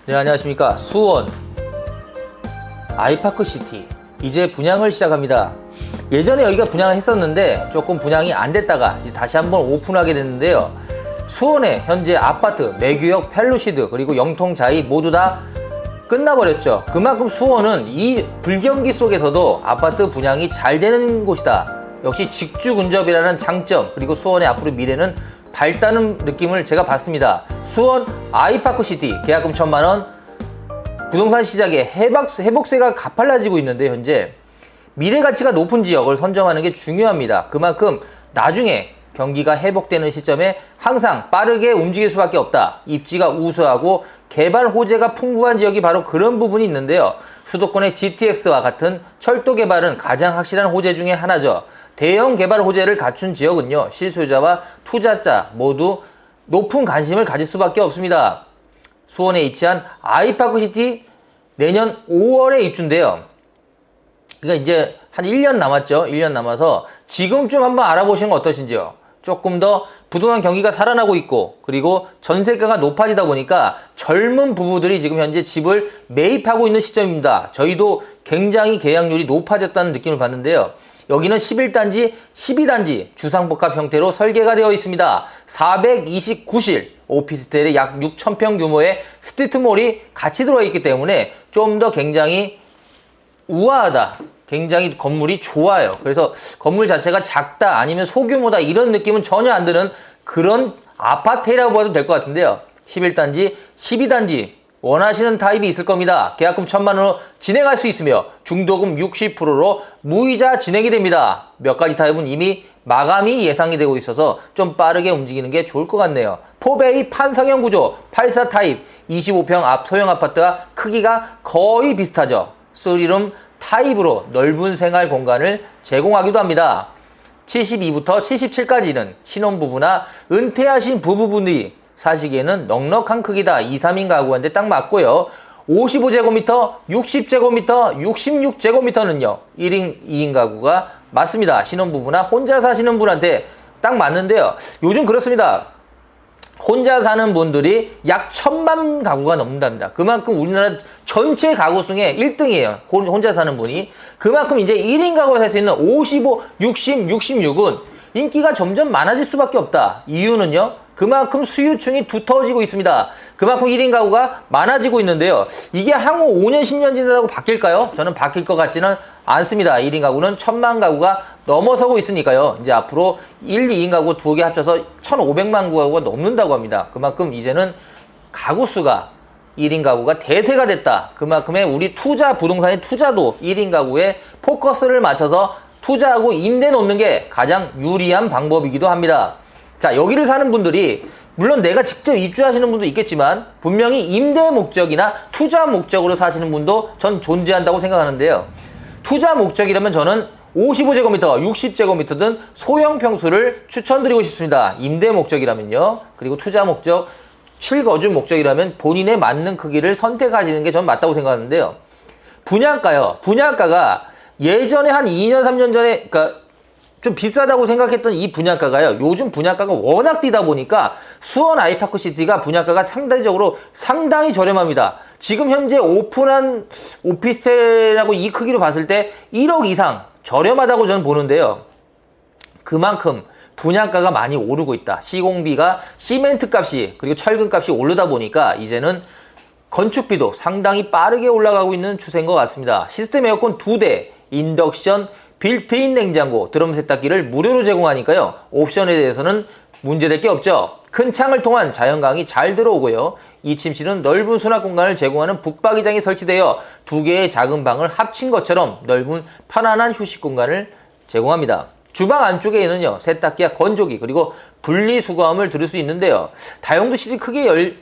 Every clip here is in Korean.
네, 안녕하십니까. 수원 아이파크시티 이제 분양을 시작합니다. 예전에 여기가 분양을 했었는데 조금 분양이 안 됐다가 다시 한번 오픈하게 됐는데요. 수원에 현재 아파트, 매규역, 펠루시드 그리고 영통자이 모두 다 끝나버렸죠. 그만큼 수원은 이 불경기 속에서도 아파트 분양이 잘 되는 곳이다. 역시 직주근접이라는 장점, 그리고 수원의 앞으로 미래는 밝다는 느낌을 제가 받습니다. 수원 아이파크시티 계약금 1,000만원, 부동산 시장에 회복세가 가팔라지고 있는데 현재 미래 가치가 높은 지역을 선점하는 게 중요합니다. 그만큼 나중에 경기가 회복되는 시점에 항상 빠르게 움직일 수밖에 없다. 입지가 우수하고 개발 호재가 풍부한 지역이 바로 그런 부분이 있는데요. 수도권의 GTX와 같은 철도 개발은 가장 확실한 호재 중에 하나죠. 대형 개발 호재를 갖춘 지역은요, 실소유자와 투자자 모두 높은 관심을 가질 수밖에 없습니다. 수원에 위치한 아이파크시티 내년 5월에 입주인데요. 그러니까 이제 한 1년 남았죠. 1년 남아서 지금쯤 한번 알아보시는 건 어떠신지요? 조금 더 부동산 경기가 살아나고 있고, 그리고 전세가가 높아지다 보니까 젊은 부부들이 지금 현재 집을 매입하고 있는 시점입니다. 저희도 굉장히 계약률이 높아졌다는 느낌을 받는데요. 여기는 11단지, 12단지 주상복합 형태로 설계가 되어 있습니다. 429실, 오피스텔에 약 6,000평 규모의 스트리트몰이 같이 들어있기 때문에 좀 더 굉장히 우아하다. 굉장히 건물이 좋아요. 그래서 건물 자체가 작다 아니면 소규모다 이런 느낌은 전혀 안 드는 그런 아파트라고 봐도 될 것 같은데요. 11단지, 12단지 원하시는 타입이 있을 겁니다. 계약금 1,000만원으로 진행할 수 있으며 중도금 60%로 무이자 진행이 됩니다. 몇 가지 타입은 이미 마감이 예상이 되고 있어서 좀 빠르게 움직이는 게 좋을 것 같네요. 포베이 판상형 구조 84 타입 25평 앞 소형 아파트와 크기가 거의 비슷하죠. 3룸 타입으로 넓은 생활 공간을 제공하기도 합니다. 72부터 77까지는 신혼부부나 은퇴하신 부부분들이 사시기에는 넉넉한 크기다. 2, 3인 가구한테 딱 맞고요. 55제곱미터, 60제곱미터, 66제곱미터는요. 1인, 2인 가구가 맞습니다. 신혼부부나 혼자 사시는 분한테 딱 맞는데요. 요즘 그렇습니다. 혼자 사는 분들이 약 1,000만 가구가 넘는답니다. 그만큼 우리나라 전체 가구 중에 1등이에요. 혼자 사는 분이. 그만큼 이제 1인 가구에 살 수 있는 55, 60, 66은 인기가 점점 많아질 수밖에 없다. 이유는요. 그만큼 수요층이 두터워지고 있습니다. 그만큼 1인 가구가 많아지고 있는데요. 이게 향후 5년, 10년 지나고 바뀔까요? 저는 바뀔 것 같지는 않습니다. 1인 가구는 1,000만 가구가 넘어서고 있으니까요. 이제 앞으로 1, 2인 가구 두 개 합쳐서 1,500만 가구가 넘는다고 합니다. 그만큼 이제는 가구 수가 1인 가구가 대세가 됐다. 그만큼의 우리 부동산의 투자도 1인 가구에 포커스를 맞춰서 투자하고 임대 놓는 게 가장 유리한 방법이기도 합니다. 자, 여기를 사는 분들이 물론 내가 직접 입주하시는 분도 있겠지만 분명히 임대 목적이나 투자 목적으로 사시는 분도 전 존재한다고 생각하는데요. 투자 목적이라면 저는 55제곱미터, 60제곱미터든 소형 평수를 추천드리고 싶습니다. 임대 목적이라면요. 그리고 투자 목적, 실거주 목적이라면 본인에 맞는 크기를 선택하시는 게 저는 맞다고 생각하는데요. 분양가요. 분양가가 예전에 한 2년, 3년 전에 그러니까 좀 비싸다고 생각했던 이 분양가가요. 요즘 분양가가 워낙 뛰다 보니까 수원 아이파크시티가 분양가가 상당히 저렴합니다. 지금 현재 오픈한 오피스텔하고 이 크기로 봤을 때 1억 이상 저렴하다고 저는 보는데요. 그만큼 분양가가 많이 오르고 있다. 시공비가 시멘트 값이 그리고 철근 값이 오르다 보니까 이제는 건축비도 상당히 빠르게 올라가고 있는 추세인 것 같습니다. 시스템 에어컨 2대, 인덕션, 빌트인 냉장고, 드럼 세탁기를 무료로 제공하니까요. 옵션에 대해서는 문제될 게 없죠. 큰 창을 통한 자연광이 잘 들어오고요. 이 침실은 넓은 수납 공간을 제공하는 북박이장이 설치되어 두 개의 작은 방을 합친 것처럼 넓은 편안한 휴식 공간을 제공합니다. 주방 안쪽에는요. 세탁기와 건조기 그리고 분리수거함을 들을 수 있는데요. 다용도실이 크게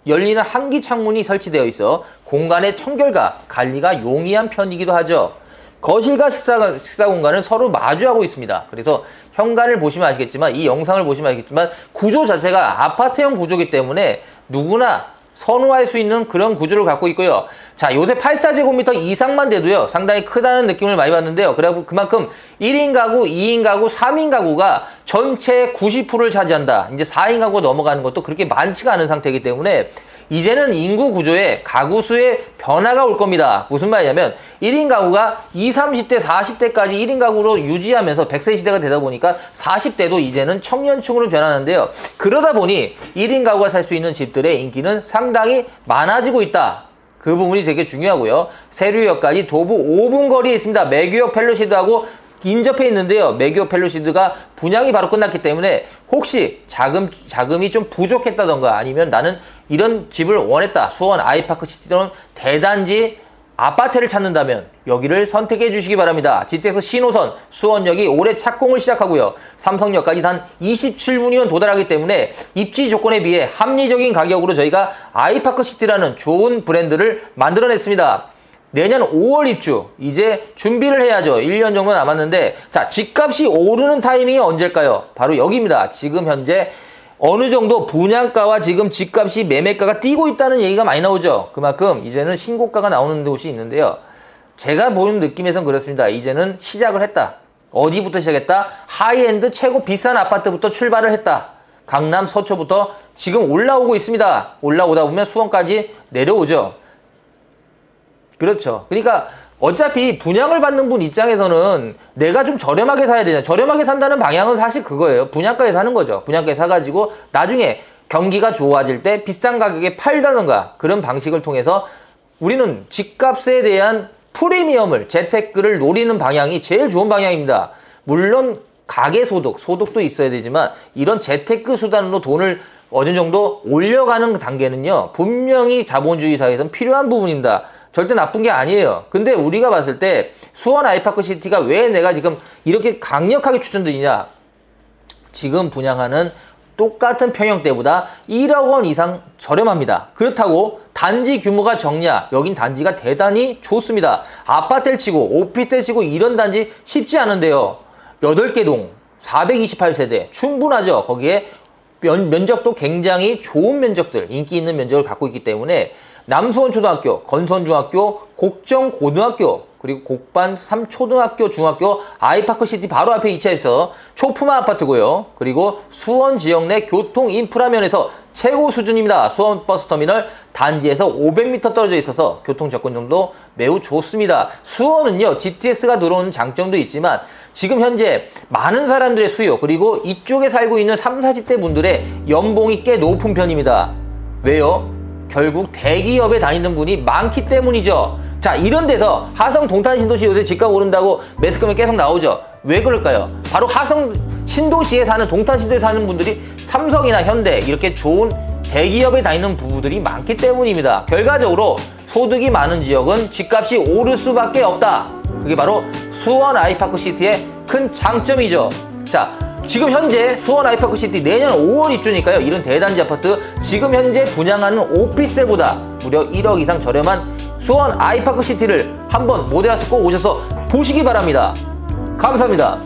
열리는 한기 창문이 설치되어 있어 공간의 청결과 관리가 용이한 편이기도 하죠. 거실과 식사 공간은 서로 마주하고 있습니다. 그래서 현관을 보시면 아시겠지만 이 영상을 보시면 아시겠지만 구조 자체가 아파트형 구조이기 때문에 누구나 선호할 수 있는 그런 구조를 갖고 있고요. 자, 요새 84제곱미터 이상만 돼도요. 상당히 크다는 느낌을 많이 받는데요. 그래서 그만큼 1인 가구, 2인 가구, 3인 가구가 전체의 90%를 차지한다. 이제 4인 가구 넘어가는 것도 그렇게 많지가 않은 상태이기 때문에 이제는 인구 구조에 가구 수의 변화가 올 겁니다. 무슨 말이냐면 1인 가구가 20, 30대, 40대까지 1인 가구로 유지하면서 100세 시대가 되다 보니까 40대도 이제는 청년층으로 변하는데요. 그러다 보니 1인 가구가 살 수 있는 집들의 인기는 상당히 많아지고 있다. 그 부분이 되게 중요하고요. 세류역까지 도보 5분 거리에 있습니다. 매규역 펠로시드하고 인접해 있는데요. 매규역 펠로시드가 분양이 바로 끝났기 때문에 혹시 자금이 좀 부족했다던가 아니면 나는 이런 집을 원했다. 수원 아이파크시티 또는 대단지 아파트를 찾는다면 여기를 선택해 주시기 바랍니다. GTX 신호선 수원역이 올해 착공을 시작하고요. 삼성역까지 단 27분이면 도달하기 때문에 입지 조건에 비해 합리적인 가격으로 저희가 아이파크시티라는 좋은 브랜드를 만들어냈습니다. 내년 5월 입주, 이제 준비를 해야죠. 1년 정도 남았는데, 자, 집값이 오르는 타이밍이 언제일까요? 바로 여기입니다. 지금 현재 어느 정도 분양가와 지금 집값이 매매가가 뛰고 있다는 얘기가 많이 나오죠. 그만큼 이제는 신고가가 나오는 곳이 있는데요. 제가 보는 느낌에선 그렇습니다. 이제는 시작을 했다. 어디부터 시작했다? 하이엔드 최고 비싼 아파트부터 출발을 했다. 강남 서초부터 지금 올라오고 있습니다. 올라오다 보면 수원까지 내려오죠. 그렇죠. 그러니까 어차피 분양을 받는 분 입장에서는 내가 좀 저렴하게 사야 되냐. 저렴하게 산다는 방향은 사실 그거예요. 분양가에 사는 거죠. 분양가에 사가지고 나중에 경기가 좋아질 때 비싼 가격에 팔다던가 그런 방식을 통해서 우리는 집값에 대한 프리미엄을, 재테크를 노리는 방향이 제일 좋은 방향입니다. 물론 가계소득도 있어야 되지만 이런 재테크 수단으로 돈을 어느 정도 올려가는 단계는요. 분명히 자본주의 사회에서는 필요한 부분입니다. 절대 나쁜 게 아니에요. 근데 우리가 봤을 때 수원 아이파크시티가 왜 내가 지금 이렇게 강력하게 추천드리냐. 지금 분양하는 똑같은 평형대보다 1억 원 이상 저렴합니다. 그렇다고 단지 규모가 적냐? 여긴 단지가 대단히 좋습니다. 아파트를 치고 오피스텔 치고 이런 단지 쉽지 않은데요. 8개 동 428세대 충분하죠. 거기에 면적도 굉장히 좋은 면적들, 인기 있는 면적을 갖고 있기 때문에 남수원초등학교, 건선중학교, 곡정고등학교, 그리고 곡반 3초등학교, 중학교, 아이파크시티 바로 앞에 위치해서 초품화 아파트고요. 그리고 수원 지역 내 교통 인프라 면에서 최고 수준입니다. 수원 버스터미널 단지에서 500m 떨어져 있어서 교통 접근성도 매우 좋습니다. 수원은요, GTX가 들어오는 장점도 있지만 지금 현재 많은 사람들의 수요, 그리고 이쪽에 살고 있는 30, 40대 분들의 연봉이 꽤 높은 편입니다. 왜요? 결국 대기업에 다니는 분이 많기 때문이죠. 자, 이런 데서 하성 동탄 신도시 요새 집값 오른다고 매스컴에 계속 나오죠. 왜 그럴까요? 바로 하성 신도시에 사는, 동탄 신도시에 사는 분들이 삼성이나 현대 이렇게 좋은 대기업에 다니는 부부들이 많기 때문입니다. 결과적으로 소득이 많은 지역은 집값이 오를 수밖에 없다. 그게 바로 수원 아이파크시티의 큰 장점이죠. 자, 지금 현재 수원 아이파크시티 내년 5월 입주니까요. 이런 대단지 아파트 지금 현재 분양하는 오피스텔보다 무려 1억 이상 저렴한 수원 아이파크시티를 한번 모델하우스 꼭 오셔서 보시기 바랍니다. 감사합니다.